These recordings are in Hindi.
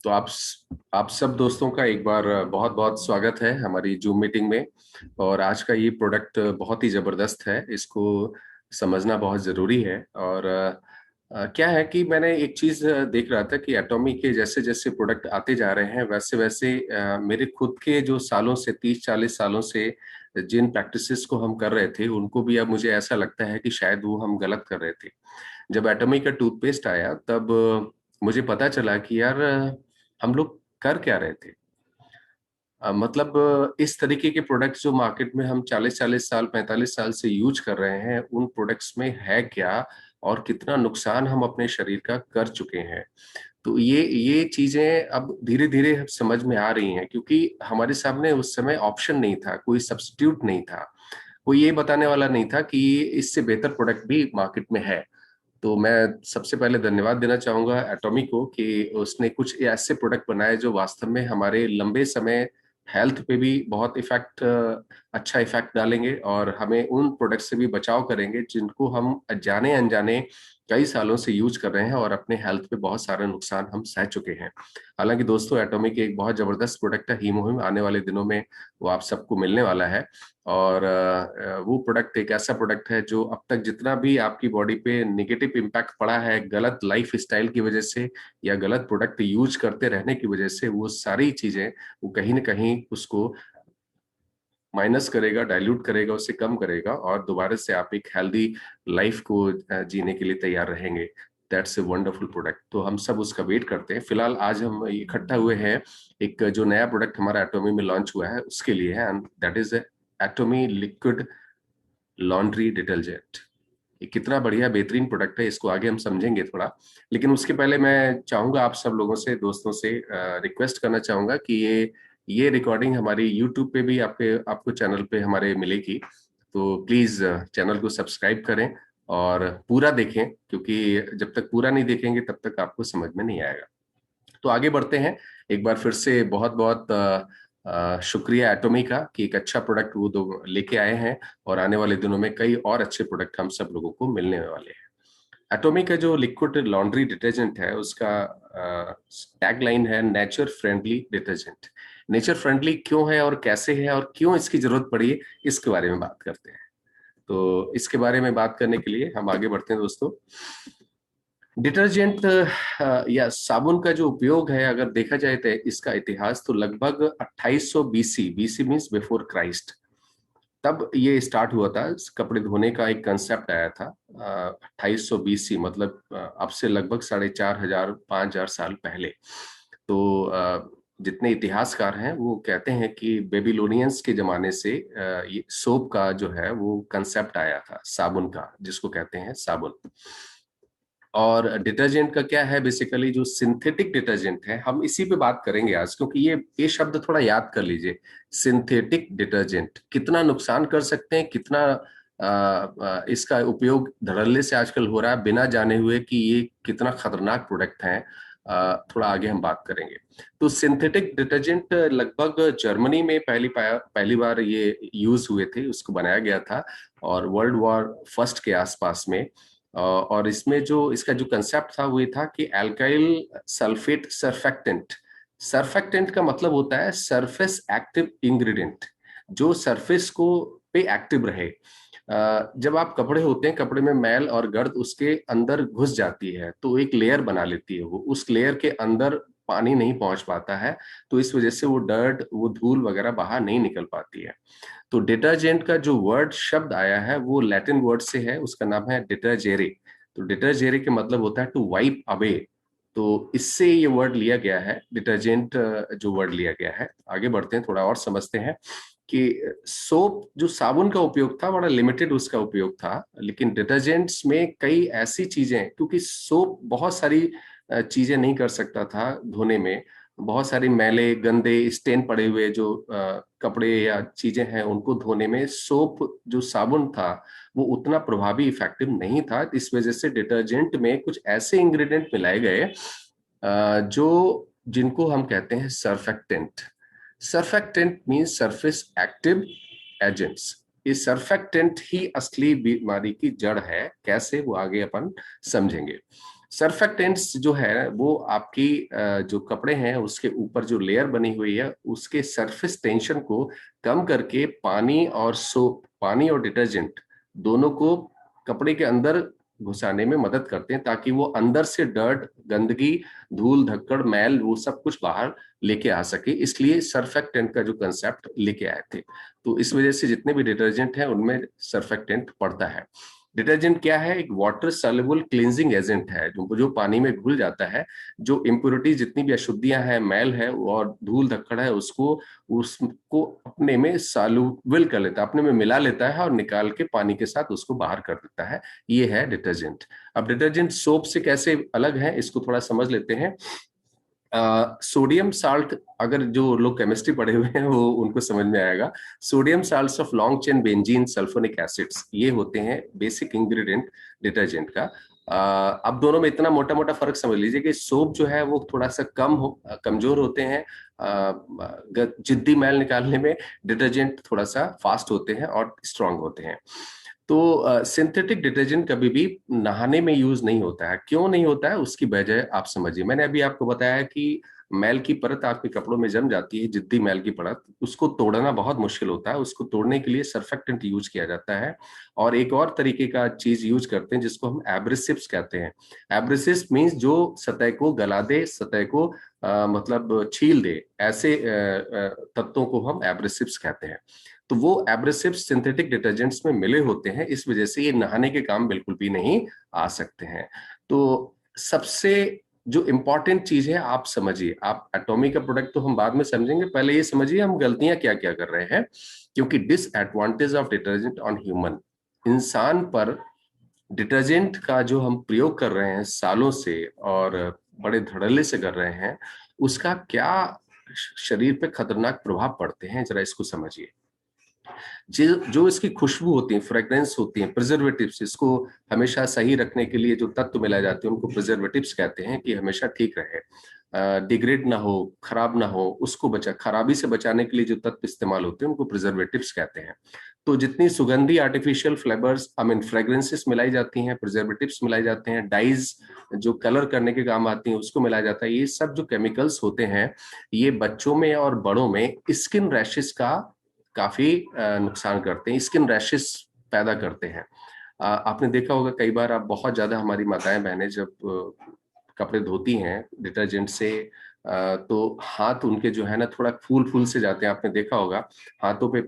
तो आप सब दोस्तों का एक बार बहुत बहुत स्वागत है हमारी जूम मीटिंग में। और आज का ये प्रोडक्ट बहुत ही जबरदस्त है, इसको समझना बहुत जरूरी है। और क्या है कि मैंने एक चीज देख रहा था कि एटॉमी के जैसे जैसे प्रोडक्ट आते जा रहे हैं वैसे वैसे मेरे खुद के जो सालों से 30-40 सालों से जिन प्रैक्टिसेस को हम कर रहे थे उनको भी अब मुझे ऐसा लगता है कि शायद वो हम गलत कर रहे थे। जब एटॉमी का टूथपेस्ट आया तब मुझे पता चला कि यार हम लोग कर क्या रहे थे। मतलब इस तरीके के प्रोडक्ट्स जो मार्केट में हम 40-40 साल 45 साल से यूज कर रहे हैं उन प्रोडक्ट्स में है क्या और कितना नुकसान हम अपने शरीर का कर चुके हैं। तो ये चीजें अब धीरे धीरे समझ में आ रही हैं क्योंकि हमारे सामने उस समय ऑप्शन नहीं था, कोई सब्स्टिट्यूट नहीं था, कोई ये बताने वाला नहीं था कि इससे बेहतर प्रोडक्ट भी मार्केट में है। तो मैं सबसे पहले धन्यवाद देना चाहूंगा एटॉमी को कि उसने कुछ ऐसे प्रोडक्ट बनाए जो वास्तव में हमारे लंबे समय हेल्थ पे भी बहुत अच्छा इफेक्ट डालेंगे और हमें उन प्रोडक्ट से भी बचाव करेंगे जिनको हम जाने अनजाने कई सालों से यूज कर रहे हैं और अपने हेल्थ पे बहुत सारे नुकसान हम सह चुके हैं। हालांकि दोस्तों एटॉमी की एक बहुत जबरदस्त प्रोडक्ट है हीमोहिम, आने वाले दिनों में वो आप सबको मिलने वाला है। और वो प्रोडक्ट एक ऐसा प्रोडक्ट है जो अब तक जितना भी आपकी बॉडी पे निगेटिव इम्पैक्ट पड़ा है गलत लाइफ स्टाइल की वजह से या गलत प्रोडक्ट यूज करते रहने की वजह से, वो सारी चीजें वो कहीं ना कहीं उसको माइनस करेगा, डाइल्यूट करेगा, उसे कम करेगा और दोबारा से आप एक हेल्दी लाइफ को जीने के लिए तैयार रहेंगे। That's a wonderful product. तो हम सब उसका वेट करते हैं। फिलहाल आज हम इकट्ठा हुए हैं एक जो नया प्रोडक्ट हमारा एटॉमी में लॉन्च हुआ है उसके लिए है, and that is एटॉमी liquid laundry detergent. ये कितना बढ़िया बेहतरीन प्रोडक्ट है, इसको आगे हम समझेंगे थोड़ा। लेकिन उसके पहले मैं चाहूंगा आप सब लोगों से, दोस्तों से रिक्वेस्ट करना चाहूंगा कि ये रिकॉर्डिंग हमारी यूट्यूब पे भी आपको चैनल पे हमारे मिलेगी। तो प्लीज चैनल को सब्सक्राइब करें और पूरा देखें, क्योंकि जब तक पूरा नहीं देखेंगे तब तक आपको समझ में नहीं आएगा। तो आगे बढ़ते हैं। एक बार फिर से बहुत बहुत शुक्रिया एटॉमी का कि एक अच्छा प्रोडक्ट वो दो लेके आए हैं और आने वाले दिनों में कई और अच्छे प्रोडक्ट हम सब लोगों को मिलने वाले हैं। एटॉमी का जो लिक्विड लॉन्ड्री डिटर्जेंट है उसका टैग लाइन है nature friendly detergent. Nature friendly क्यों है और कैसे है और क्यों इसकी जरूरत पड़ी है, इसके बारे में बात करते हैं। तो इसके बारे में बात करने के लिए हम आगे बढ़ते हैं दोस्तों। डिटर्जेंट या साबुन का जो उपयोग है, अगर देखा जाए तो इसका इतिहास तो लगभग 2800 BC, BC means before Christ, तब ये स्टार्ट हुआ था। कपड़े धोने का एक कंसेप्ट आया था 2800 बीसी, मतलब अब से लगभग 4500 5000 साल पहले। तो जितने इतिहासकार हैं वो कहते हैं कि बेबीलोनियंस के जमाने से ये सोप का जो है वो कंसेप्ट आया था, साबुन का, जिसको कहते हैं साबुन। और डिटर्जेंट का क्या है, बेसिकली जो सिंथेटिक डिटर्जेंट है, हम इसी पे बात करेंगे आज, क्योंकि ये शब्द थोड़ा याद कर लीजिए। सिंथेटिक डिटर्जेंट कितना नुकसान कर सकते हैं, कितना इसका उपयोग धड़ल्ले से आजकल हो रहा है बिना जाने हुए कि ये कितना खतरनाक प्रोडक्ट है। थोड़ा आगे हम बात करेंगे। तो सिंथेटिक डिटर्जेंट लगभग जर्मनी में पहली बार ये यूज हुए थे, उसको बनाया गया था और वर्ल्ड वॉर फर्स्ट के आसपास में। और इसमें जो इसका जो कंसेप्ट था वो ये था कि अल्काइल सल्फेट सरफेक्टेंट। सरफेक्टेंट का मतलब होता है सरफेस एक्टिव इंग्रेडिएंट, जो सरफेस को पे एक्टिव रहे। जब आप कपड़े होते हैं, कपड़े में मैल और गर्द उसके अंदर घुस जाती है तो एक लेयर बना लेती है, वो उस लेयर के अंदर पानी नहीं पहुंच पाता है, तो इस वजह से वो डर्ट, वो धूल वगैरह बाहर नहीं निकल पाती है। तो डिटर्जेंट का जो वर्ड शब्द आया है वो लैटिन वर्ड से है, उसका नाम है डिटर्जेरे। तो डिटर्जेरे के मतलब होता है टू वाइप अवे। तो इससे ये वर्ड लिया गया है, डिटर्जेंट जो वर्ड लिया गया है। आगे बढ़ते हैं, थोड़ा और समझते हैं कि सोप जो साबुन का उपयोग था बड़ा लिमिटेड उसका उपयोग था, लेकिन डिटर्जेंट्स में कई ऐसी चीजें, क्योंकि सोप बहुत सारी चीजें नहीं कर सकता था धोने में। बहुत सारी मैले गंदे स्टेन पड़े हुए जो कपड़े या चीजें हैं उनको धोने में सोप जो साबुन था वो उतना प्रभावी इफेक्टिव नहीं था। इस वजह से डिटर्जेंट में कुछ ऐसे इंग्रेडिएंट मिलाए गए जो जिनको हम कहते हैं surfactant. Surfactant means surface active agents. ये सरफेक्टेंट ही असली बीमारी की जड़ है, कैसे वो आगे अपन समझेंगे। सर्फेक्टेंट्स जो है वो आपकी जो कपड़े हैं उसके ऊपर जो लेयर बनी हुई है उसके सरफेस टेंशन को कम करके पानी और डिटर्जेंट दोनों को कपड़े के अंदर घुसाने में मदद करते हैं, ताकि वो अंदर से डर्ट, गंदगी, धूल धक्कड़, मैल, वो सब कुछ बाहर लेके आ सके। इसलिए सर्फेक्टेंट का जो कंसेप्ट लेके आए थे। तो इस वजह से जितने भी डिटर्जेंट हैं उनमें सर्फेक्टेंट पड़ता है। डिटर्जेंट क्या है? एक वाटर सॉल्युबल क्लींजिंग एजेंट है, जो पानी में घुल जाता है। जो इम्प्योरिटी, जितनी भी अशुद्धियां हैं, मैल है और धूल धक्कड़ है, उसको अपने में सॉल्युबल कर लेता है, अपने में मिला लेता है और निकाल के पानी के साथ उसको बाहर कर देता है। ये है डिटर्जेंट। अब डिटर्जेंट सोप से कैसे अलग है इसको थोड़ा समझ लेते हैं। सोडियम साल्ट, अगर जो लोग केमिस्ट्री पढ़े हुए हैं वो उनको समझ में आएगा। Sodium salts of long chain benzene sulphonic acids, ये होते हैं बेसिक इंग्रेडिएंट डिटर्जेंट का। अब दोनों में इतना मोटा मोटा फर्क समझ लीजिए कि सोप जो है वो थोड़ा सा कमजोर होते हैं जिद्दी मैल निकालने में। डिटर्जेंट थोड़ा सा फास्ट होते हैं और स्ट्रांग होते हैं। तो सिंथेटिक डिटर्जेंट कभी भी नहाने में यूज नहीं होता है। क्यों नहीं होता है उसकी वजह आप समझिए। मैंने अभी आपको बताया कि मैल की परत आपके कपड़ों में जम जाती है, जिद्दी मैल की परत, उसको तोड़ना बहुत मुश्किल होता है। उसको तोड़ने के लिए सर्फेक्टेंट यूज किया जाता है। और एक और तरीके का चीज यूज करते हैं जिसको हम एब्रेसिव्स कहते हैं। एब्रेसिव्स मींस जो सतह को गला दे, सतह को मतलब छील दे, ऐसे तत्वों को हम एब्रेसिव्स कहते हैं। तो वो एब्रेसिव सिंथेटिक डिटर्जेंट्स में मिले होते हैं, इस वजह से ये नहाने के काम बिल्कुल भी नहीं आ सकते हैं। तो सबसे जो इंपॉर्टेंट चीज है आप समझिए। आप एटॉमी का प्रोडक्ट तो हम बाद में समझेंगे, पहले ये समझिए हम गलतियां क्या क्या कर रहे हैं। क्योंकि disadvantage of detergent on human, इंसान पर डिटर्जेंट का जो हम प्रयोग कर रहे हैं सालों से और बड़े धड़ल्ले से कर रहे हैं, उसका क्या शरीर पे खतरनाक प्रभाव पड़ते हैं, जरा इसको समझिए। जो जो इसकी खुशबू होती है, फ्रेग्रेंस होती है, प्रिजर्वेटिव्स, इसको हमेशा सही रखने के लिए जो तत्व मिलाए जाते हैं उनको प्रिजर्वेटिव्स कहते हैं, कि हमेशा ठीक रहे, डिग्रेड ना हो, खराब ना हो, उसको खराबी से बचाने के लिए जो तत्व इस्तेमाल होते हैं उनको प्रिजर्वेटिव्स कहते हैं। तो जितनी सुगंधी artificial flavours, I mean fragrances मिलाई जाती हैं, प्रिजर्वेटिव्स मिलाई जाते हैं, डाइज जो कलर करने के काम आती हैं उसको मिलाया जाता है, ये सब जो केमिकल्स होते हैं ये बच्चों में और बड़ों में स्किन रैशेस का काफी नुकसान करते हैं, स्किन रैशेस पैदा करते हैं। आपने देखा होगा कई बार, आप बहुत ज्यादा, हमारी माताएं बहनें जब कपड़े धोती हैं डिटर्जेंट से, तो हाथ उनके जो है ना थोड़ा फूल फूल से जाते हैं। आपने देखा होगा हाथों पे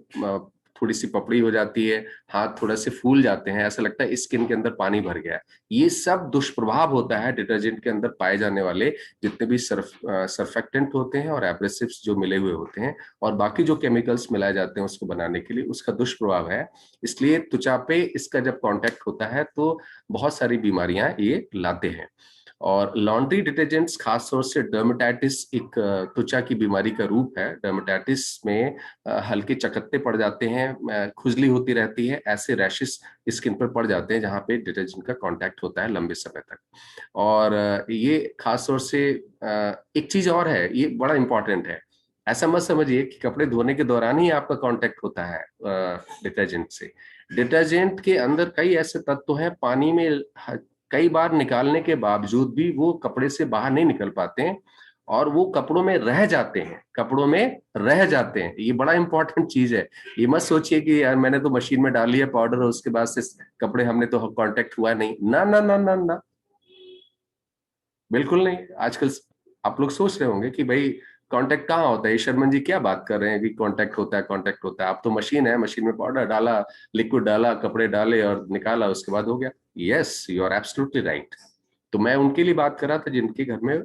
थोड़ी सी पपड़ी हो जाती है, हाथ थोड़ा से फूल जाते हैं, ऐसा लगता है स्किन के अंदर पानी भर गया है। ये सब दुष्प्रभाव होता है डिटर्जेंट के अंदर पाए जाने वाले जितने भी सर्फेक्टेंट होते हैं और एब्रेसिव्स जो मिले हुए होते हैं और बाकी जो केमिकल्स मिलाए जाते हैं उसको बनाने के लिए, उसका दुष्प्रभाव है। इसलिए त्वचा पे इसका जब कांटेक्ट होता है तो बहुत सारी बीमारियां ये लाते हैं। और लॉन्ड्री डिटर्जेंट्स खास तौर से डर्मेटाइटिस, एक त्वचा की बीमारी का रूप है। डर्मेटाइटिस में हल्के चकत्ते पड़ जाते हैं, खुजली होती रहती है, ऐसे रैशेस स्किन पर पड़ जाते हैं जहां पे डिटर्जेंट का कांटेक्ट होता है लंबे समय तक। और ये खास तौर से एक चीज और है, ये बड़ा इंपॉर्टेंट है। ऐसा मत समझिए कि कपड़े धोने के दौरान ही आपका कांटेक्ट होता है डिटर्जेंट से। डिटर्जेंट के अंदर कई ऐसे तत्व हैं, पानी में कई बार निकालने के बावजूद भी वो कपड़े से बाहर नहीं निकल पाते हैं और वो कपड़ों में रह जाते हैं, कपड़ों में रह जाते हैं। ये बड़ा इंपॉर्टेंट चीज है। ये मत सोचिए कि यार मैंने तो मशीन में डाल लिया पाउडर और उसके बाद से कपड़े, हमने तो कांटेक्ट हुआ नहीं, ना ना ना ना ना, बिल्कुल नहीं। आजकल आप लोग सोच रहे होंगे कि भाई कांटेक्ट कहाँ होता है, ये शर्मन जी क्या बात कर रहे हैं कि कांटेक्ट होता है, कांटेक्ट होता है। आप तो मशीन है, मशीन में पाउडर डाला, लिक्विड डाला, कपड़े डाले और निकाला, उसके बाद हो गया। Yes, you are absolutely right. तो मैं उनके लिए बात कर रहा था जिनके घर में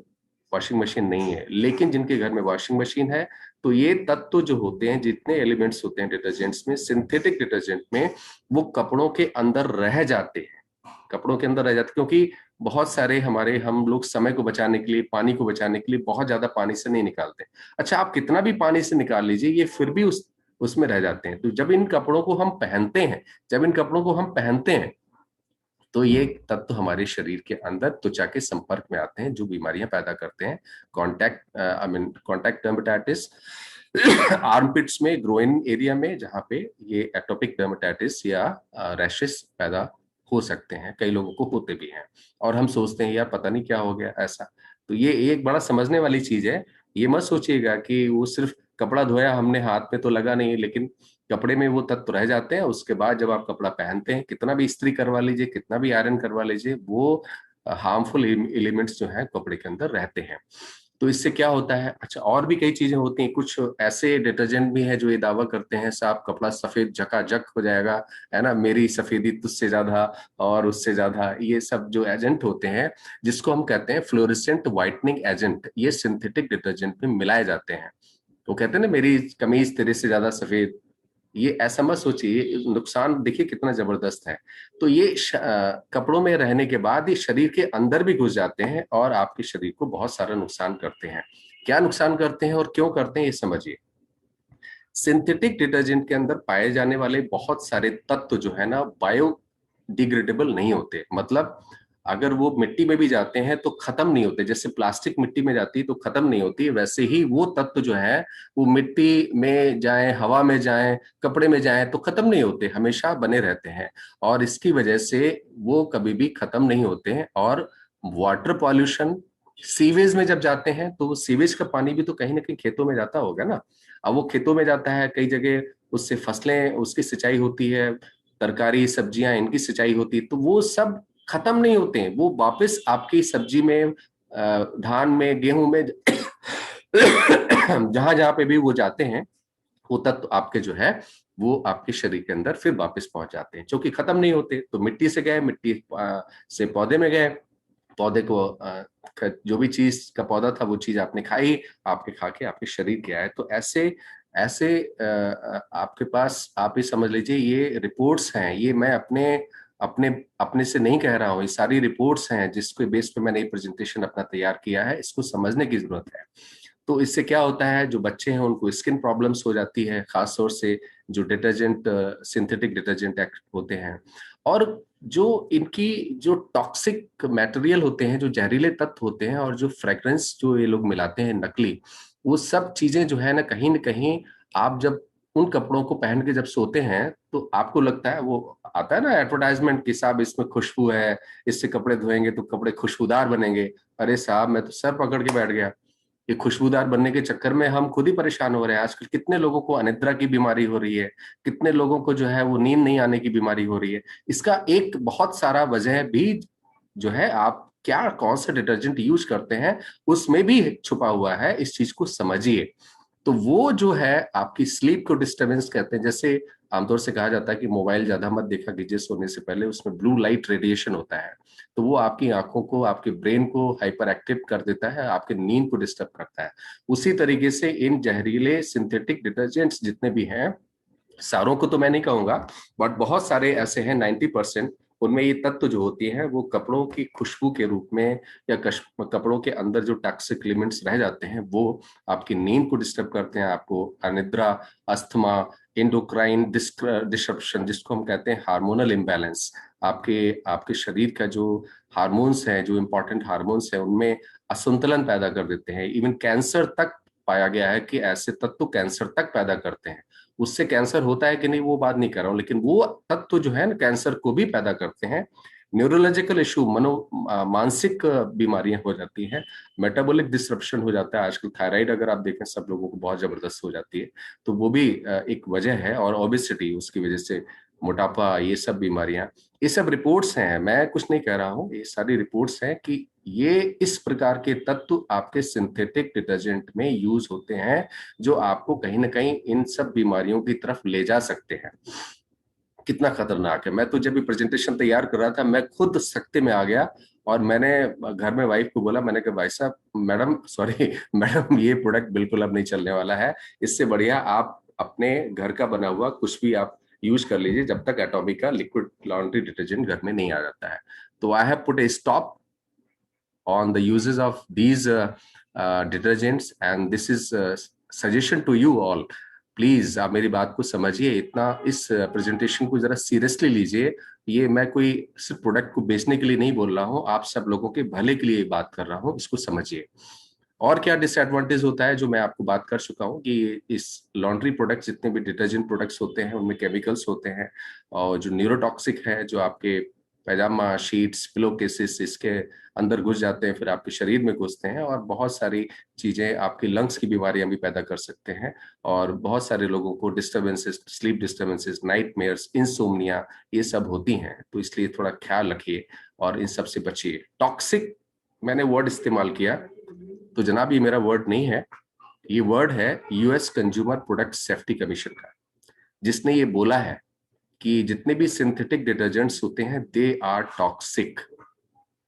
वॉशिंग मशीन नहीं है। लेकिन जिनके घर में वॉशिंग मशीन है, तो ये तत्व जो होते हैं, जितने एलिमेंट्स होते हैं डिटर्जेंट्स में, सिंथेटिक डिटर्जेंट में, वो कपड़ों के अंदर रह जाते हैं, कपड़ों के अंदर रह जाते, क्योंकि बहुत सारे हम लोग समय को बचाने के लिए, पानी को बचाने के लिए बहुत ज्यादा पानी से नहीं निकालते। अच्छा, आप कितना भी पानी से निकाल लीजिए, ये फिर भी उसमें रह जाते हैं। तो जब इन कपड़ों को हम पहनते हैं, तो ये तत्व हमारे शरीर के अंदर त्वचा के संपर्क में आते हैं, जो बीमारियां पैदा करते हैं। Contact I mean contact dermatitis armpits में, ग्रोइन एरिया में, जहां पे ये एटोपिक डर्मेटाइटिस या रैशेस पैदा हो सकते हैं, कई लोगों को होते भी हैं, और हम सोचते हैं यार पता नहीं क्या हो गया ऐसा। तो ये एक बड़ा समझने वाली चीज है। ये मत सोचिएगा कि वो सिर्फ कपड़ा धोया हमने, हाथ में तो लगा नहीं, लेकिन कपड़े में वो तत्व रह जाते हैं। उसके बाद जब आप कपड़ा पहनते हैं, कितना भी इस्त्री करवा लीजिए, कितना भी आयरन करवा लीजिए, वो हार्मफुल एलिमेंट्स जो है कपड़े के अंदर रहते हैं। तो इससे क्या होता है, अच्छा और भी कई चीजें होती हैं। कुछ ऐसे डिटर्जेंट भी हैं जो ये दावा करते हैं साफ कपड़ा सफेद झकाझक हो जाएगा, है ना, मेरी सफेदी तुझसे ज्यादा और उससे ज्यादा। ये सब जो एजेंट होते हैं, जिसको हम कहते हैं फ्लोरेसेंट व्हाइटनिंग एजेंट, ये सिंथेटिक डिटर्जेंट में मिलाए जाते हैं। तो कहते हैं ना मेरी कमीज तेरे से ज्यादा सफेद, ये ऐसा मत सोचिए, नुकसान देखिए कितना जबरदस्त है। तो ये कपड़ों में रहने के बाद ये शरीर के अंदर भी घुस जाते हैं और आपके शरीर को बहुत सारा नुकसान करते हैं। क्या नुकसान करते हैं और क्यों करते हैं, ये समझिए। सिंथेटिक डिटर्जेंट के अंदर पाए जाने वाले बहुत सारे तत्व जो है ना, बायोडिग्रेडेबल नहीं होते। मतलब अगर वो मिट्टी में भी जाते हैं तो खत्म नहीं होते। जैसे प्लास्टिक मिट्टी में जाती है तो खत्म नहीं होती, वैसे ही वो तत्व जो है वो मिट्टी में जाए, हवा में जाए, कपड़े में जाए तो खत्म नहीं होते, हमेशा बने रहते हैं। और इसकी वजह से वो कभी भी खत्म नहीं होते हैं। और वाटर पॉल्यूशन, सीवेज में जब जाते हैं तो सीवेज का पानी भी तो कहीं ना कहीं खेतों में जाता होगा ना। अब वो खेतों में जाता है, कई जगह उससे फसलें, उसकी सिंचाई होती है, तरकारी सब्जियां इनकी सिंचाई होती है, तो वो सब खत्म नहीं होते हैं, वो वापस आपकी सब्जी में, धान में, गेहूं में जहां जहां पे भी वो जाते हैं, वो तत्व आपके जो है वो आपके शरीर के अंदर फिर वापस पहुंच जाते हैं, जो कि खत्म नहीं होते। तो मिट्टी से गए, मिट्टी से पौधे में गए, पौधे को जो भी चीज का पौधा था वो चीज आपने खाई, आपके खा के आपके शरीर के आए। तो ऐसे ऐसे आपके पास, आप ही समझ लीजिए, ये रिपोर्ट्स हैं, ये मैं अपने अपने अपने से नहीं कह रहा हूँ, ये सारी रिपोर्ट्स हैं जिसके बेस पे मैंने ये प्रेजेंटेशन अपना तैयार किया है। इसको समझने की जरूरत है। तो इससे क्या होता है, जो बच्चे हैं उनको स्किन प्रॉब्लम्स हो जाती है, खास तौर से जो डिटर्जेंट, सिंथेटिक डिटर्जेंट होते हैं। और जो इनकी जो टॉक्सिक मटेरियल होते हैं, जो जहरीले तत्व होते हैं, और जो फ्रेग्रेंस जो ये लोग मिलाते हैं नकली, वो सब चीजें जो है ना कहीं आप जब उन कपड़ों को पहन के जब सोते हैं तो आपको लगता है, वो आता है ना एडवर्टाइजमेंट कि साहब इसमें खुशबू है, इससे कपड़े धोएंगे तो कपड़े खुशबूदार बनेंगे। अरे साहब, मैं तो सर पकड़ के बैठ गया। ये खुशबूदार बनने के चक्कर में हम खुद ही परेशान हो रहे हैं। आजकल कितने लोगों को अनिद्रा की बीमारी हो रही है, कितने लोगों को जो है वो नींद नहीं आने की बीमारी हो रही है। इसका एक बहुत सारा वजह भी जो है, आप क्या कौन सा डिटर्जेंट यूज करते हैं उसमें भी छुपा हुआ है। इस चीज को समझिए। तो वो जो है आपकी स्लीप को डिस्टरबेंस कहते हैं। जैसे आमतौर से कहा जाता है कि मोबाइल ज्यादा मत देखा कीजिए सोने से पहले, उसमें ब्लू लाइट रेडिएशन होता है। तो वो आपकी आंखों को, आपके ब्रेन को हाइपर एक्टिव कर देता है, आपके नींद को डिस्टर्ब करता है। उसी तरीके से इन जहरीले सिंथेटिक डिटर्जेंट्स जितने भी हैं, सारों को तो मैं नहीं कहूंगा, बट बहुत सारे ऐसे हैं, 90%, उनमें ये तत्व जो होती हैं वो कपड़ों की खुशबू के रूप में, या कपड़ों के अंदर जो टॉक्सिक एलिमेंट्स रह जाते हैं वो आपकी नींद को डिस्टर्ब करते हैं, आपको अनिद्रा, अस्थमा, एंडोक्राइन डिस्ट्रप्शन, जिसको हम कहते हैं हार्मोनल इम्बैलेंस, आपके आपके शरीर का जो हार्मोन्स हैं, जो इंपॉर्टेंट हार्मोन्स हैं, उनमें असंतुलन पैदा कर देते हैं। इवन कैंसर तक पाया गया है कि ऐसे तत्व कैंसर तक पैदा करते हैं। उससे कैंसर होता है कि नहीं वो बात नहीं कर रहा हूं, लेकिन वो तत्व जो है ना कैंसर को भी पैदा करते हैं। न्यूरोलॉजिकल इशू, मानसिक बीमारियां हो जाती हैं, मेटाबॉलिक डिसरप्शन हो जाता है। आजकल थायराइड अगर आप देखें, सब लोगों को बहुत जबरदस्त हो जाती है। तो वो भी एक वजह है। और ओबेसिटी, उसकी वजह से मोटापा, ये सब बीमारियां, ये सब रिपोर्ट्स हैं, मैं कुछ नहीं कह रहा हूँ, ये सारी रिपोर्ट्स हैं कि ये इस प्रकार के तत्व आपके सिंथेटिक डिटर्जेंट में यूज होते हैं, जो आपको कहीं ना कहीं इन सब बीमारियों की तरफ ले जा सकते हैं। कितना खतरनाक है। मैं तो जब भी प्रेजेंटेशन तैयार कर रहा था, मैं खुद सख्ते में आ गया। और मैंने घर में वाइफ को बोला, मैंने कहा भाई साहब, मैडम सॉरी मैडम, ये प्रोडक्ट बिल्कुल अब नहीं चलने वाला है। इससे बढ़िया आप अपने घर का बना हुआ कुछ भी आप यूज कर लीजिए, जब तक एटॉमिक का लिक्विड लॉन्ड्री डिटर्जेंट घर में नहीं आ जाता है। तो I have put A stop on the uses of these detergents, and this is suggestion to you all. Please आप मेरी बात को समझिए, इतना इस प्रेजेंटेशन को जरा सीरियसली लीजिए। ये मैं कोई सिर्फ प्रोडक्ट को बेचने के लिए नहीं बोल रहा हूँ, आप सब लोगों के भले के लिए बात कर रहा हूँ, इसको समझिए। और क्या डिसएडवांटेज होता है जो मैं आपको बात कर चुका हूँ, कि इस लॉन्ड्री प्रोडक्ट्स, जितने भी डिटर्जेंट प्रोडक्ट्स होते हैं, उनमें केमिकल्स होते हैं, और जो न्यूरोटॉक्सिक है, जो आपके पैजामा, शीट्स, पिलो केसेस इसके अंदर घुस जाते हैं, फिर आपके शरीर में घुसते हैं और बहुत सारी चीजें, आपकी लंग्स की बीमारियां भी पैदा कर सकते हैं। और बहुत सारे लोगों को disturbances, sleep disturbances, nightmares, insomnia, ये सब होती हैं। तो इसलिए थोड़ा ख्याल रखिए और इन सब से बचिए। टॉक्सिक मैंने वर्ड इस्तेमाल किया, तो जनाब ये मेरा वर्ड नहीं है, ये वर्ड है US consumer product safety commission का, जिसने ये बोला है कि जितने भी सिंथेटिक डिटर्जेंट्स होते हैं they are toxic.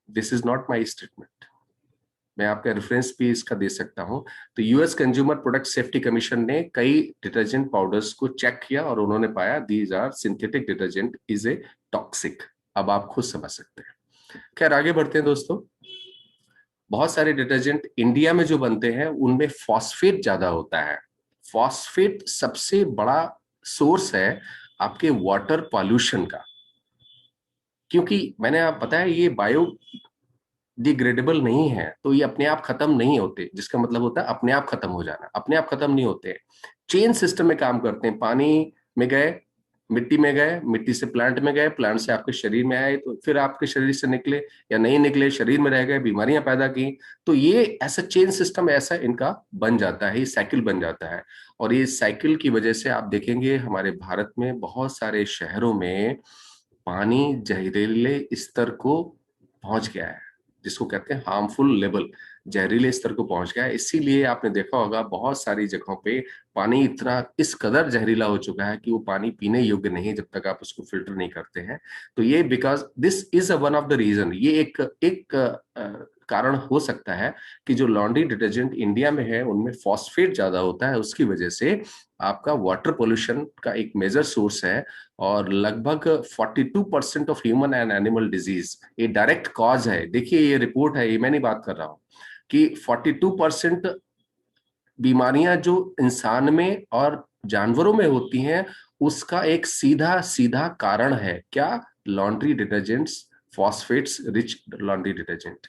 This is not my statement, मैं आपका रेफरेंस भी इसका दे सकता हूं। तो US consumer product safety commission ने कई डिटर्जेंट पाउडर्स को चेक किया और उन्होंने पाया these are synthetic detergent is a toxic. अब आप खुद समझ सकते हैं। खैर आगे बढ़ते हैं दोस्तों। बहुत सारे डिटर्जेंट इंडिया में जो बनते हैं उनमें फॉस्फेट ज्यादा होता है। फॉस्फेट सबसे बड़ा सोर्स है आपके वाटर पॉल्यूशन का, क्योंकि मैंने आप बताया ये बायो डिग्रेडेबल नहीं है, तो ये अपने आप खत्म नहीं होते, जिसका मतलब होता है अपने आप खत्म हो जाना। अपने आप खत्म नहीं होते, चेन सिस्टम में काम करते हैं। पानी में गए, मिट्टी में गए, मिट्टी से प्लांट में गए, प्लांट से आपके शरीर में आए, तो फिर आपके शरीर से निकले या नहीं निकले, शरीर में रह गए, बीमारियां पैदा की। तो ये ऐसा चेन सिस्टम ऐसा इनका बन जाता है, ये साइकिल बन जाता है। और ये साइकिल की वजह से आप देखेंगे हमारे भारत में बहुत सारे शहरों में पानी जहरीले स्तर को पहुंच गया है, जिसको कहते हैं हार्मफुल लेवल, जहरीले स्तर को पहुंच गया है। इसीलिए आपने देखा होगा बहुत सारी जगहों पे पानी इतना इस कदर जहरीला हो चुका है कि वो पानी पीने योग्य नहीं जब तक आप उसको फिल्टर नहीं करते हैं। तो ये because this is a one of the reason, ये एक कारण हो सकता है कि जो लॉन्ड्री डिटर्जेंट इंडिया में है उनमें फॉस्फेट ज्यादा होता है, उसकी वजह से आपका वाटर पोल्यूशन का एक मेजर सोर्स है। और लगभग 42% of human and animal disease ये डायरेक्ट कॉज है। देखिए ये रिपोर्ट है, ये मैं नहीं बात कर रहा हूं, कि 42% बीमारियां जो इंसान में और जानवरों में होती हैं उसका एक सीधा सीधा कारण है क्या? Laundry detergents, phosphates rich laundry detergent.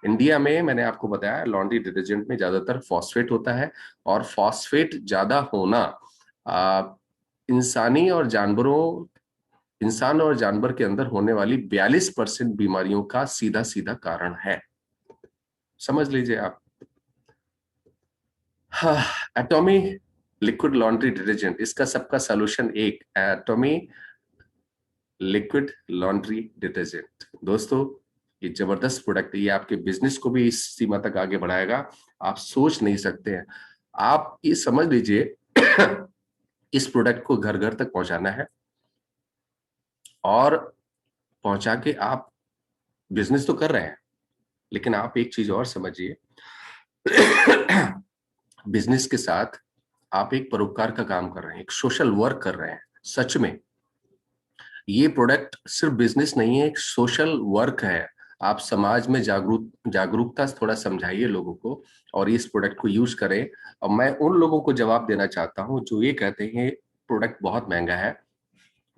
India में मैंने आपको बताया लॉन्ड्री डिटर्जेंट में ज्यादातर फॉस्फेट होता है, और फॉस्फेट ज्यादा होना आ, इंसानी और जानवरों इंसान और जानवर के अंदर होने वाली 42% बीमारियों का सीधा सीधा कारण है। समझ लीजिए आप। हाँ, एटॉमी लिक्विड लॉन्ड्री डिटर्जेंट, इसका सबका सॉल्यूशन एक एटॉमी लिक्विड लॉन्ड्री डिटर्जेंट। दोस्तों ये जबरदस्त प्रोडक्ट है, ये आपके बिजनेस को भी इस सीमा तक आगे बढ़ाएगा, आप सोच नहीं सकते हैं। आप ये समझ लीजिए इस प्रोडक्ट को घर घर तक पहुंचाना है, और पहुंचा के आप बिजनेस तो कर रहे हैं, लेकिन आप एक चीज और समझिए बिजनेस के साथ आप एक परोपकार का काम कर रहे हैं, एक सोशल वर्क कर रहे हैं। सच में ये प्रोडक्ट सिर्फ बिजनेस नहीं है, एक सोशल वर्क है। आप समाज में जागरूकता थोड़ा समझाइए लोगों को, और इस प्रोडक्ट को यूज करें। और मैं उन लोगों को जवाब देना चाहता हूं जो ये कहते हैं प्रोडक्ट बहुत महंगा है,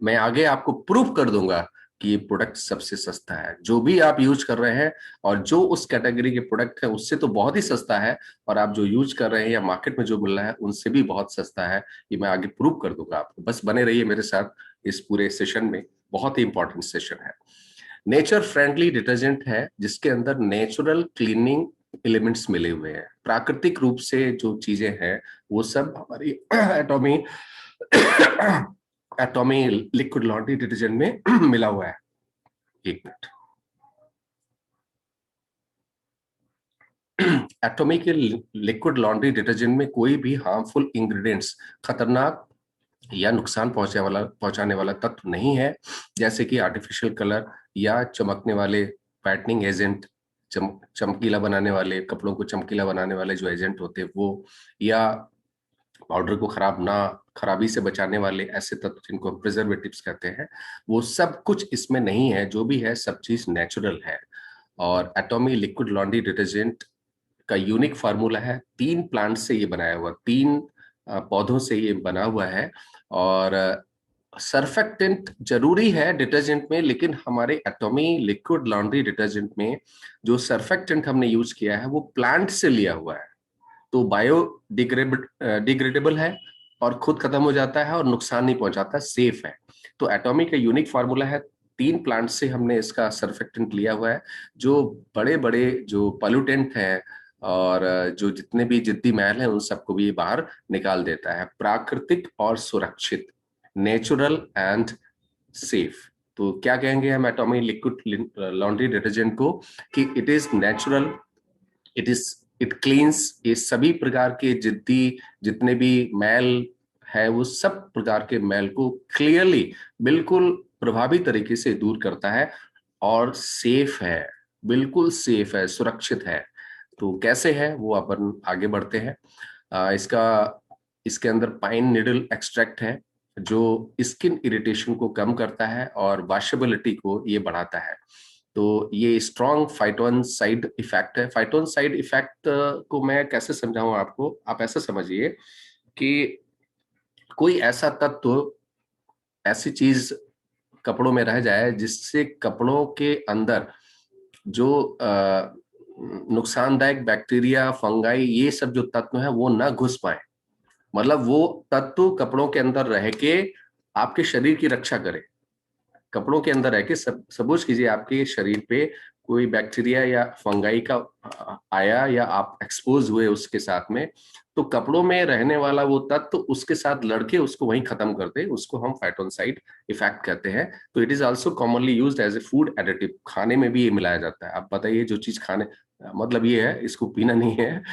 मैं आगे आपको प्रूफ कर दूंगा कि ये प्रोडक्ट सबसे सस्ता है। जो भी आप यूज कर रहे हैं और जो उस कैटेगरी के प्रोडक्ट है उससे तो बहुत ही सस्ता है, और आप जो यूज कर रहे हैं या मार्केट में जो मिल रहा है उनसे भी बहुत सस्ता है। ये मैं आगे प्रूव कर दूंगा आपको, बस बने रहिए मेरे साथ इस पूरे सेशन में, बहुत ही इंपॉर्टेंट सेशन है। नेचर फ्रेंडली डिटर्जेंट है जिसके अंदर नेचुरल क्लीनिंग एलिमेंट्स मिले हुए हैं, प्राकृतिक रूप से जो चीजें हैं वो सब हमारी एटॉमी एटॉमी लिक्विड लॉन्ड्री डिटर्जेंट में मिला हुआ है। एक मिनट। एटॉमी के लिक्विड लॉन्ड्री डिटर्जेंट में कोई भी हार्मफुल इंग्रेडिएंट्स, खतरनाक या नुकसान पहुंचाने वाला तत्व नहीं है, जैसे कि आर्टिफिशियल कलर या चमकने वाले पैटर्निंग एजेंट, चमकीला बनाने वाले, कपड़ों को चमकीला बनाने वाले जो एजेंट होते हैं वो, या पाउडर को खराबी से बचाने वाले ऐसे तत्व जिनको हम प्रिजर्वेटिव्स कहते हैं, वो सब कुछ इसमें नहीं है। जो भी है सब चीज नेचुरल है। और एटॉमी लिक्विड लॉन्ड्री डिटर्जेंट का यूनिक फार्मूला है, 3 प्लांट से ये बनाया हुआ, 3 पौधों से ये बना हुआ है। और सर्फेक्टेंट जरूरी है डिटर्जेंट में, लेकिन हमारे एटॉमी लिक्विड लॉन्ड्री डिटर्जेंट में जो सर्फेक्टेंट हमने यूज किया है वो प्लांट से लिया हुआ है, तो बायो डिग्रेडेबल है और खुद खत्म हो जाता है और नुकसान नहीं पहुंचाता, सेफ है। तो एटॉमी का यूनिक फार्मूला है, 3 प्लांट से हमने इसका सर्फेक्टेंट लिया हुआ है, जो बड़े बड़े जो पॉल्यूटेंट हैं और जो जितने भी जिद्दी मैल हैं उन सबको भी बाहर निकाल देता है। प्राकृतिक और सुरक्षित, नेचुरल एंड सेफ। तो क्या कहेंगे हम एटॉमिक लिक्विड लॉन्ड्री डिटर्जेंट को कि it is natural, it cleans, ये सभी प्रकार के जिद्दी जितने भी मैल है वो सब प्रकार के मैल को क्लियरली, बिल्कुल प्रभावी तरीके से दूर करता है और सेफ है, बिल्कुल सेफ है, सुरक्षित है। तो कैसे है वो अपन आगे बढ़ते हैं। इसका इसके अंदर पाइन निडल एक्सट्रैक्ट है जो स्किन इरिटेशन को कम करता है और वॉशेबिलिटी को ये बढ़ाता है। तो ये स्ट्रॉन्ग फाइटोन साइड इफेक्ट है। फाइटोन साइड इफेक्ट को मैं कैसे समझाऊं आपको, आप ऐसा समझिए कि कोई ऐसा तत्व, ऐसी चीज कपड़ों में रह जाए जिससे कपड़ों के अंदर जो नुकसानदायक बैक्टीरिया, फंगाई, ये सब जो तत्व है वो ना घुस पाए। मतलब वो तत्व कपड़ों के अंदर रह के आपके शरीर की रक्षा करे। कपड़ों के अंदर रह के सपोज कीजिए आपके शरीर पे कोई बैक्टीरिया या फंगाई का आया या आप एक्सपोज हुए उसके साथ में, तो कपड़ों में रहने वाला वो तत्व तो उसके साथ लड़के उसको वहीं खत्म कर दे, उसको हम फाइटोनसाइड इफेक्ट कहते हैं। तो it is also commonly used as a food additive. खाने में भी ये मिलाया जाता है। आप बताइए, जो चीज खाने, मतलब ये है इसको पीना नहीं है,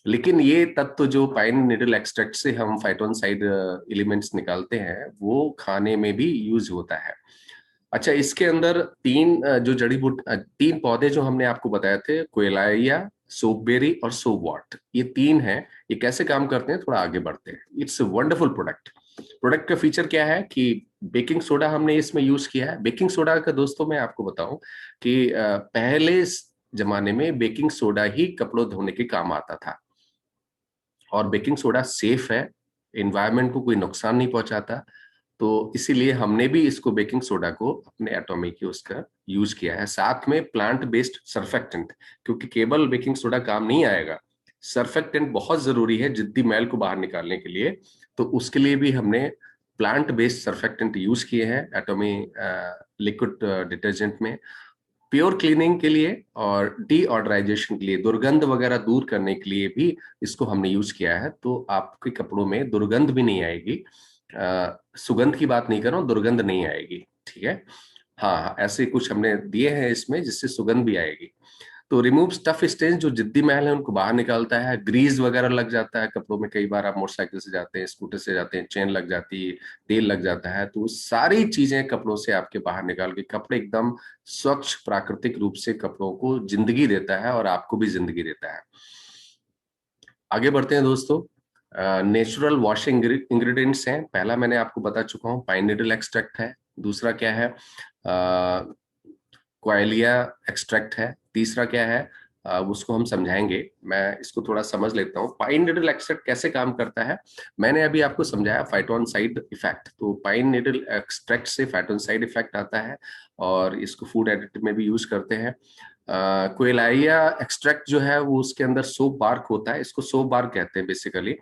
लेकिन ये तत्व जो पाइन निडल एक्सट्रैक्ट से हम फाइटोनसाइड एलिमेंट्स निकालते हैं वो खाने में भी यूज होता है। अच्छा, इसके अंदर 3 जो जड़ी बूटी, 3 पौधे जो हमने आपको बताए थे, कोयलाइया, सोपबेरी और सोवॉट, ये 3 हैं। ये कैसे काम करते हैं थोड़ा आगे बढ़ते हैं। It's wonderful product. प्रोडक्ट का फीचर क्या है कि बेकिंग सोडा हमने इसमें यूज किया है। बेकिंग सोडा का दोस्तों मैं आपको बताऊं कि पहले जमाने में बेकिंग सोडा ही कपड़ों धोने के काम आता था और बेकिंग सोडा सेफ है, एनवायरनमेंट को कोई नुकसान नहीं पहुंचाता। तो इसीलिए हमने भी इसको बेकिंग सोडा को अपने एटॉमिक की उसका यूज किया है, साथ में प्लांट बेस्ड सर्फेक्टेंट, क्योंकि केवल बेकिंग सोडा काम नहीं आएगा, सर्फेक्टेंट बहुत जरूरी है जिद्दी मैल को बाहर निकालने के लिए। तो उसके लिए भी हमने प्लांट बेस्ड सर्फेक्टेंट यूज किए हैं एटॉमिक लिक्विड डिटर्जेंट में, प्योर क्लीनिंग के लिए और डीऑडराइजेशन के लिए, दुर्गंध वगैरह दूर करने के लिए भी इसको हमने यूज किया है। तो आपके कपड़ों में दुर्गंध भी नहीं आएगी। सुगंध की बात नहीं कर रहा हूँ, दुर्गंध नहीं आएगी, ठीक है। हाँ, ऐसे कुछ हमने दिए हैं इसमें जिससे सुगंध भी आएगी। तो रिमूव टफ स्टेन्स, जो जिद्दी मैल है उनको बाहर निकालता है। ग्रीज वगैरह लग जाता है कपड़ों में, कई बार आप मोटरसाइकिल से जाते हैं, स्कूटर से जाते हैं, चेन लग जाती है, तेल लग जाता है, तो सारी चीजें कपड़ों से आपके बाहर निकाल के कपड़े एकदम स्वच्छ प्राकृतिक रूप से कपड़ों को जिंदगी देता है और आपको भी जिंदगी देता है। आगे बढ़ते हैं दोस्तों। नेचुरल वॉशिंग इंग्रेडिएंट्स हैं। पहला मैंने आपको बता चुका हूँ, पाइन नीडल एक्सट्रैक्ट है। दूसरा क्या है, क्वाइलिया एक्सट्रैक्ट है। तीसरा क्या है, उसको हम समझाएंगे। मैं इसको थोड़ा समझ लेता हूँ। पाइन नीडल एक्सट्रैक्ट कैसे काम करता है, मैंने अभी आपको समझाया, फाइटोनसाइड इफेक्ट। तो पाइन नीडल एक्सट्रैक्ट से फाइटोनसाइड इफेक्ट आता है और इसको फूड एडिटिव में भी यूज करते हैं। कोयलाइया एक्सट्रैक्ट जो है वो उसके अंदर सोप बार्क होता है, इसको सोप बार्क कहते हैं बेसिकली।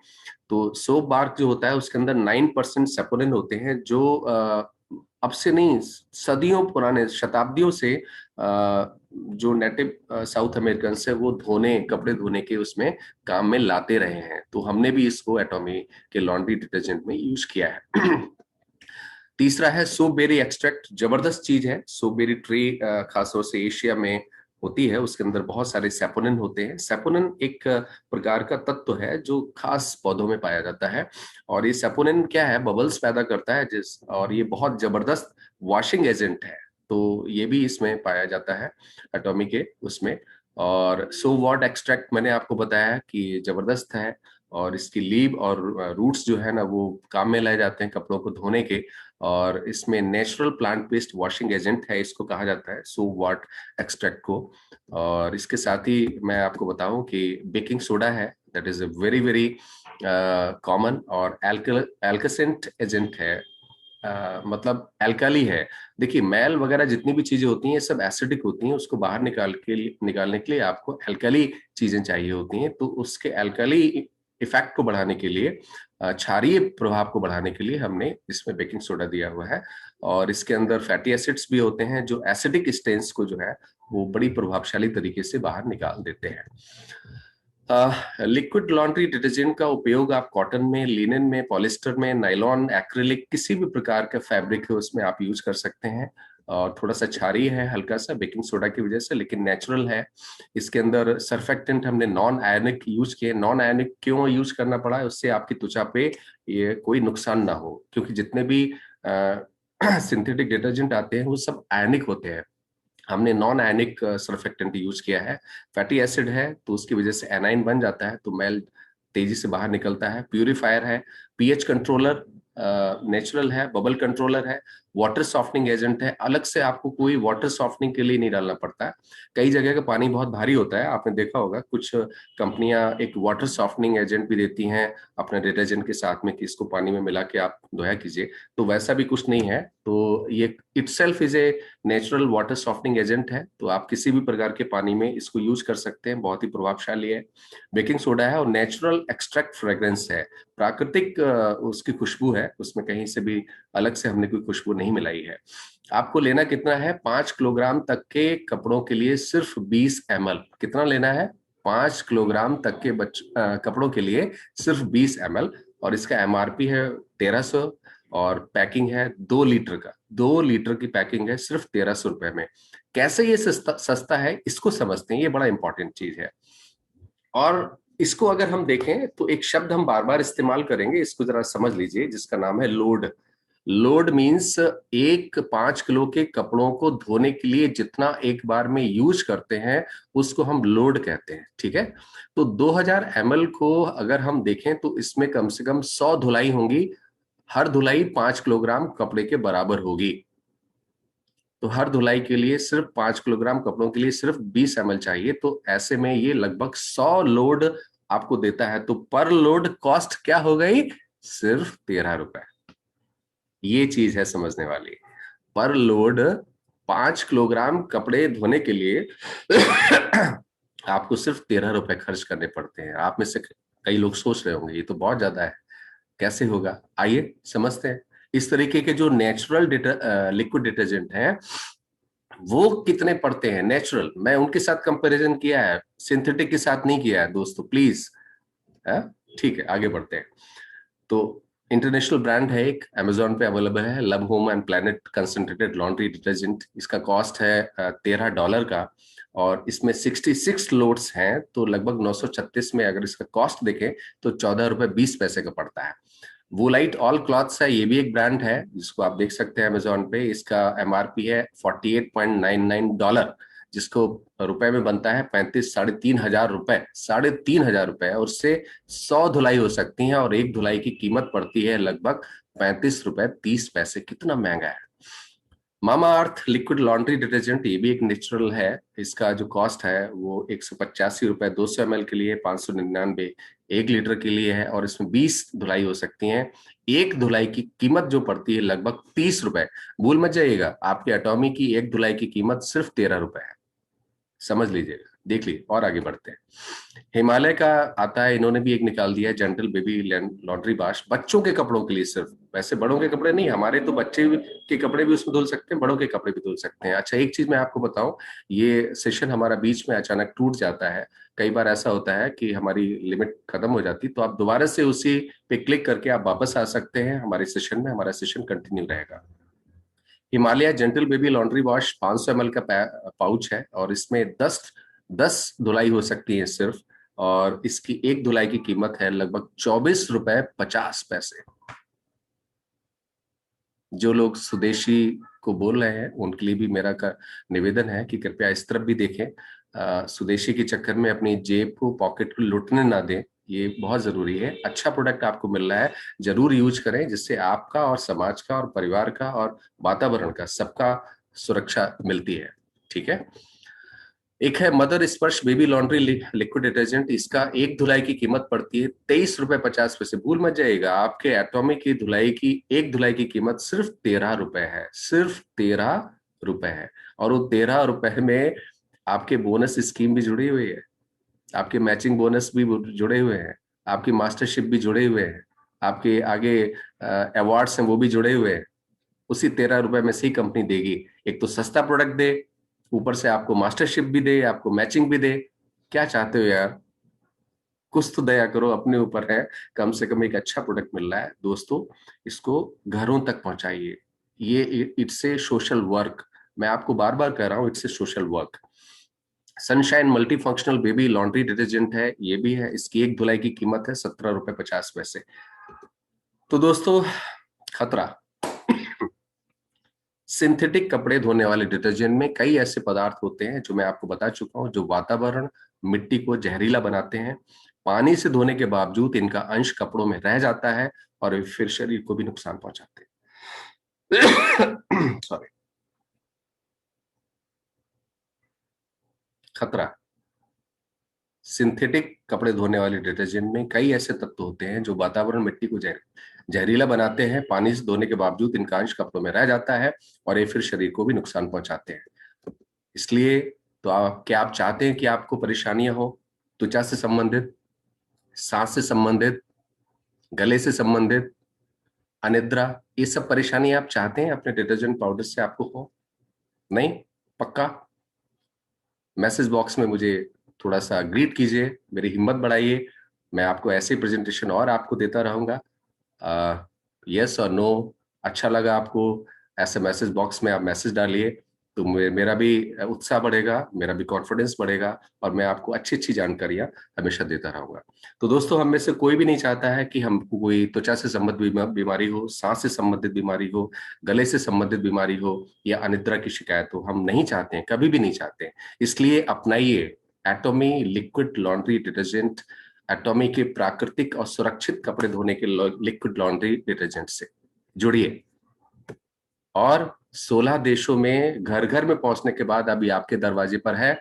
तो सोप बार्क जो होता है उसके अंदर 9% सेपोनिन होते हैं, जो अब से नहीं, सदियों पुराने, शताब्दियों से जो नेटिव साउथ अमेरिकन से वो धोने, कपड़े धोने के उसमें काम में लाते रहे हैं। तो हमने भी इसको एटॉमी के लॉन्ड्री डिटर्जेंट में यूज किया है। तीसरा है सोपबेरी एक्सट्रैक्ट। जबरदस्त चीज है सोपबेरी ट्री, खासतौर से एशिया में होती है। उसके अंदर बहुत सारे सेपोनिन होते हैं। सेपोनिन एक प्रकार का तत्व है जो खास पौधों में पाया जाता है और ये सेपोनिन क्या है, बबल्स पैदा करता है और ये बहुत जबरदस्त वॉशिंग एजेंट है। तो ये भी इसमें पाया जाता है एटॉमिक के उसमें। और सोवॉट एक्सट्रैक्ट मैंने आपको बताया कि जबरदस्त है और इसकी लीव और रूट्स जो है ना वो काम में लाए जाते हैं कपड़ों को धोने के। और इसमें natural plant based washing agent है, इसको कहा जाता है सोवॉट एक्सट्रैक्ट को। और इसके साथ ही मैं आपको बताऊं कि बेकिंग सोडा है, that is a very very common और एल्कासेंट एजेंट है। मतलब एल्काली है। देखिए, मैल वगैरह जितनी भी चीजें होती हैं सब एसिडिक होती हैं, उसको बाहर निकालने के लिए आपको एल्काली चीजें चाहिए होती हैं। तो उसके एल्काली इफेक्ट को बढ़ाने के लिए, क्षारीय प्रभाव को बढ़ाने के लिए हमने इसमें बेकिंग सोडा दिया हुआ है। और इसके अंदर फैटी एसिड्स भी होते हैं जो एसिडिक स्टेन्स को जो है वो बड़ी प्रभावशाली तरीके से बाहर निकाल देते हैं। लिक्विड लॉन्ड्री डिटर्जेंट का उपयोग आप कॉटन में, लिनन में, पॉलिस्टर में, नायलॉन, एक्रिलिक, किसी भी प्रकार का फैब्रिक है उसमें आप यूज कर सकते हैं। और थोड़ा सा क्षारीय है हल्का सा बेकिंग सोडा की वजह से, लेकिन नेचुरल है। इसके अंदर सर्फेक्टेंट हमने नॉन आयनिक यूज किए। नॉन आयनिक क्यों यूज करना पड़ा है? उससे आपकी त्वचा पे ये कोई नुकसान ना हो, क्योंकि जितने भी सिंथेटिक डिटर्जेंट आते हैं वो सब आयनिक होते हैं। हमने नॉन आयनिक सर्फेक्टेंट यूज किया है। फैटी एसिड है तो उसकी वजह से एनाइन बन जाता है, तो मैल तेजी से बाहर निकलता है। प्यूरिफायर है, पीएच कंट्रोलर नेचुरल है, बबल कंट्रोलर है, वाटर सॉफ्टनिंग एजेंट है। अलग से आपको कोई वाटर सॉफ्टनिंग के लिए नहीं डालना पड़ता है। कई जगह का पानी बहुत भारी होता है, आपने देखा होगा कुछ कंपनियां एक वाटर सॉफ्टनिंग एजेंट भी देती हैं अपने डिटर्जेंट के साथ में कि इसको पानी में मिला के आप धोया कीजिए, तो वैसा भी कुछ नहीं है। तो ये itself is a natural water softening agent है, तो आप किसी भी प्रकार के पानी में इसको यूज कर सकते हैं, बहुत ही प्रभावशाली है। बेकिंग सोडा है और नेचुरल एक्सट्रैक्ट फ्रेग्रेंस है, प्राकृतिक उसकी खुशबू है, उसमें कहीं से भी अलग से हमने कोई खुशबू नहीं मिलाई है। आपको लेना कितना है? 5 किलोग्राम तक के कपड़ों के लिए सिर्फ 20 ml। कितना लेना है? 5 किलोग्राम तक के कपड़ों के लिए सिर्फ 20 ml। और इसका एमआरपी है 1300 और पैकिंग है 2 लीटर का। 2 लीटर की पैकिंग है सिर्फ 1300 रुपए में। कैसे ये सस्ता सस्ता है इसको समझते हैं, ये बड़ा इंपॉर्टेंट चीज है। और इसको अगर हम देखें तो एक शब्द हम बार बार इस्तेमाल करेंगे, इसको जरा समझ लीजिए, जिसका नाम है लोड। लोड मीन्स एक 5 किलो के कपड़ों को धोने के लिए जितना एक बार में यूज करते हैं उसको हम लोड कहते हैं, ठीक है। तो 2000 ml को अगर हम देखें तो इसमें कम से कम 100 धुलाई होंगी। हर धुलाई 5 किलोग्राम कपड़े के बराबर होगी। तो हर धुलाई के लिए सिर्फ 5 किलोग्राम कपड़ों के लिए सिर्फ 20 ml चाहिए, तो ऐसे में ये लगभग 100 लोड आपको देता है। तो पर लोड कॉस्ट क्या हो गई? सिर्फ 13 रुपए। ये चीज है समझने वाली। पर लोड 5 किलोग्राम कपड़े धोने के लिए आपको सिर्फ 13 रुपए खर्च करने पड़ते हैं। आप में से कई लोग सोच रहे होंगे ये तो बहुत ज्यादा है, कैसे होगा? आइए समझते हैं। इस तरीके के जो नेचुरल लिक्विड डिटर्जेंट हैं वो कितने पड़ते हैं नेचुरल, मैं उनके साथ कंपैरिजन किया है, सिंथेटिक के साथ नहीं किया है दोस्तों, प्लीज। ठीक है, आगे बढ़ते हैं। तो इंटरनेशनल ब्रांड है, एक अमेजोन पे अवेलेबल है, love home and planet concentrated laundry detergent. इसका कॉस्ट है $13 का और इसमें 66 लोड्स हैं, तो लगभग 936 में अगर इसका कॉस्ट देखें तो $14.20 का पड़ता है। वोलाइट ऑल क्लॉथ्स है, ये भी एक ब्रांड है जिसको आप देख सकते हैं अमेजोन पे। इसका एमआरपी है $48.99, जिसको रुपए में बनता है 35 साढ़े 3 हजार रुपए। ₹3,500 और उससे 100 धुलाई हो सकती है और एक धुलाई की कीमत पड़ती है लगभग ₹35.30। कितना महंगा है। मामा अर्थ लिक्विड लॉन्ड्री डिटर्जेंट, ये भी एक नेचुरल है। इसका जो कॉस्ट है वो ₹185 200 ml के लिए, 599 1 लीटर के लिए है और इसमें 20 धुलाई हो सकती हैं। एक धुलाई की कीमत जो पड़ती है लगभग ₹30। भूल मत जाइएगा, आपके एटॉमी की एक धुलाई की कीमत सिर्फ ₹13 है, समझ लीजिएगा। देख लीजिए और आगे बढ़ते हैं। हिमालय का आता है, इन्होंने भी एक निकाल दिया है, जेंटल बेबी लॉन्ड्री वॉश, बच्चों के कपड़ों के लिए सिर्फ, वैसे बड़ों के कपड़े नहीं, हमारे तो बच्चे के कपड़े भी उसमें धुल सकते हैं, बड़ों के कपड़े भी धुल सकते हैं। अच्छा, एक चीज मैं आपको बताऊं, ये सेशन हमारा बीच में अचानक टूट जाता है। कई बार ऐसा होता है कि हमारी लिमिट खत्म हो जाती, तो आप दोबारा से उसी पे क्लिक करके आप वापस आ सकते हैं हमारे सेशन में, हमारा सेशन कंटिन्यू रहेगा। Himalaya gentle baby laundry wash 500 ml का पाउच है और इसमें 10 धुलाई हो सकती है सिर्फ, और इसकी एक धुलाई की कीमत है लगभग ₹24.50। जो लोग स्वदेशी को बोल रहे हैं उनके लिए भी मेरा का निवेदन है कि कृपया इस तरफ भी देखें। स्वदेशी के चक्कर में अपनी जेब को, पॉकेट को लुटने ना दें, ये बहुत जरूरी है। अच्छा प्रोडक्ट आपको मिल रहा है, जरूर यूज करें, जिससे आपका और समाज का और परिवार का और वातावरण का सबका सुरक्षा मिलती है, ठीक है। एक है मदर स्पर्श बेबी लॉन्ड्री लिक्विड डिटर्जेंट। इसका एक धुलाई की कीमत पड़ती है ₹23.50। भूल मत जाइएगा, आपके एटॉमिक की धुलाई की एक धुलाई की कीमत सिर्फ ₹13 है, सिर्फ ₹13 है। और वो ₹13 में आपके बोनस स्कीम भी जुड़ी हुई है, आपके मैचिंग बोनस भी जुड़े हुए हैं, आपकी मास्टरशिप भी जुड़े हुए हैं, आपके आगे अवार्ड्स हैं वो भी जुड़े हुए हैं। उसी 13 रुपए में सही कंपनी देगी। एक तो सस्ता प्रोडक्ट दे, ऊपर से आपको मास्टरशिप भी दे, आपको मैचिंग भी दे। क्या चाहते हो यार? कुछ तो दया करो, अपने ऊपर है। कम से कम एक अच्छा प्रोडक्ट मिल रहा है दोस्तों, इसको घरों तक पहुंचाइए। ये इट्स ए सोशल वर्क। मैं आपको बार बार कह रहा हूं, it's a social work. Sunshine multi functional baby laundry detergent है, ये भी है। इसकी एक धुलाई की कीमत है 17 रुपए 50 पैसे। तो दोस्तों, खतरा। सिंथेटिक कपड़े धोने वाले डिटर्जेंट में कई ऐसे पदार्थ होते हैं जो मैं आपको बता चुका हूं, जो वातावरण, मिट्टी को जहरीला बनाते हैं। पानी से धोने के बावजूद इनका अंश कपड़ों में रह जाता है और फिर शरीर को भी नुकसान पहुंचाते हैं। सॉरी। खतरा। सिंथेटिक कपड़े धोने वाले डिटर्जेंट में कई ऐसे तत्व होते हैं जो वातावरण, मिट्टी को जहरीला बनाते हैं। पानी से धोने के बावजूद इनका अंश कपड़ों में रह जाता है और ये फिर शरीर को भी नुकसान पहुंचाते हैं। इसलिए तो क्या आप चाहते हैं कि आपको परेशानियां हो त्वचा से संबंधित, सांस से संबंधित, गले से संबंधित, अनिद्रा, ये सब परेशानी आप चाहते हैं अपने डिटर्जेंट पाउडर से आपको हो? नहीं? पक्का? मैसेज बॉक्स में मुझे थोड़ा सा ग्रीट कीजिए, मेरी हिम्मत बढ़ाइए। मैं आपको ऐसे प्रेजेंटेशन और आपको देता रहूंगा। यस और नो, अच्छा लगा आपको, ऐसे मैसेज बॉक्स में आप मैसेज डालिए, तो मेरा भी उत्साह बढ़ेगा, मेरा भी कॉन्फिडेंस बढ़ेगा, और मैं आपको अच्छी अच्छी जानकारियां हमेशा देता रहूंगा। तो दोस्तों, हम में से कोई भी नहीं चाहता है कि हमको कोई त्वचा से संबंधित बीमारी हो, सांस से संबंधित बीमारी हो, गले से संबंधित बीमारी हो, या अनिद्रा की शिकायत हो। हम नहीं चाहते हैं, कभी भी नहीं चाहते हैं। इसलिए अपनाइए Atomy liquid laundry detergent, Atomy के प्राकृतिक और सुरक्षित कपड़े धोने के लिक्विड लॉन्ड्री डिटर्जेंट से जुड़िए। और 16 देशों में घर घर में पहुंचने के बाद अभी आपके दरवाजे पर है।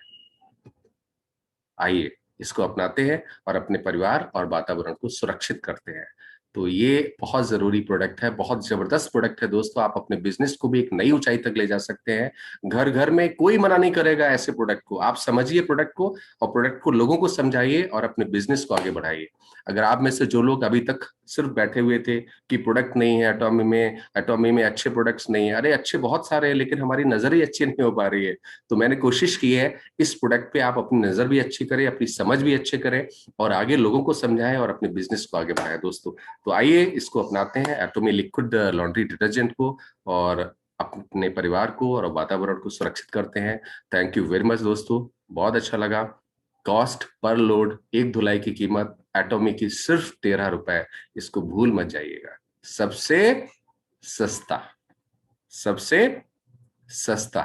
आइए, इसको अपनाते हैं और अपने परिवार और वातावरण को सुरक्षित करते हैं। तो ये बहुत जरूरी प्रोडक्ट है, बहुत जबरदस्त प्रोडक्ट है दोस्तों। आप अपने बिजनेस को भी एक नई ऊंचाई तक ले जा सकते हैं। घर घर में कोई मना नहीं करेगा ऐसे प्रोडक्ट को। आप समझिए प्रोडक्ट को, और प्रोडक्ट को लोगों को समझाइए और अपने बिजनेस को आगे बढ़ाइए। अगर आप में से जो लोग अभी तक सिर्फ बैठे हुए थे कि प्रोडक्ट नहीं है एटॉमी में अच्छे प्रोडक्ट्स नहीं है, अरे अच्छे बहुत सारे हैं, लेकिन हमारी नजर ही अच्छी नहीं हो पा रही है। तो मैंने कोशिश की है इस प्रोडक्ट पे आप अपनी नजर भी अच्छी करें, अपनी समझ भी अच्छे करें, और आगे लोगों को समझाएं और अपने बिजनेस को आगे बढ़ाएं दोस्तों। तो आइए, इसको अपनाते हैं, एटॉमी लिक्विड लॉन्ड्री डिटर्जेंट को, और अपने परिवार को और वातावरण को सुरक्षित करते हैं। थैंक यू वेरी मच दोस्तों, बहुत अच्छा लगा। कॉस्ट पर लोड, एक धुलाई की कीमत एटॉमी की सिर्फ 13 रुपए। इसको भूल मत जाइएगा। सबसे सस्ता, सबसे सस्ता।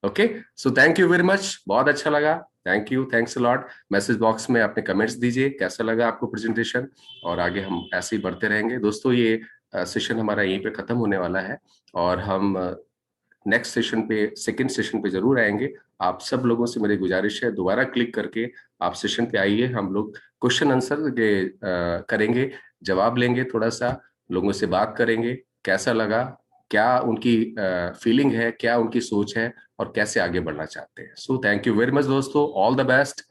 Okay, so thank you very much, बहुत अच्छा लगा। Thank you, thanks a lot. Message box में अपने कमेंट्स दीजिए, कैसा लगा आपको प्रेजेंटेशन, और आगे हम ऐसे ही बढ़ते रहेंगे दोस्तों। ये सेशन हमारा यहीं पे खत्म होने वाला है, और हम नेक्स्ट सेशन पे, सेकंड सेशन पे जरूर आएंगे। आप सब लोगों से मेरी गुजारिश है, दोबारा क्लिक करके आप सेशन पे आइए। हम लोग क्वेश्चन आंसर करेंगे, जवाब लेंगे, थोड़ा सा लोगों से बात करेंगे, कैसा लगा, क्या उनकी फीलिंग है, क्या उनकी सोच है, और कैसे आगे बढ़ना चाहते हैं। So thank you very much दोस्तों, ऑल द बेस्ट।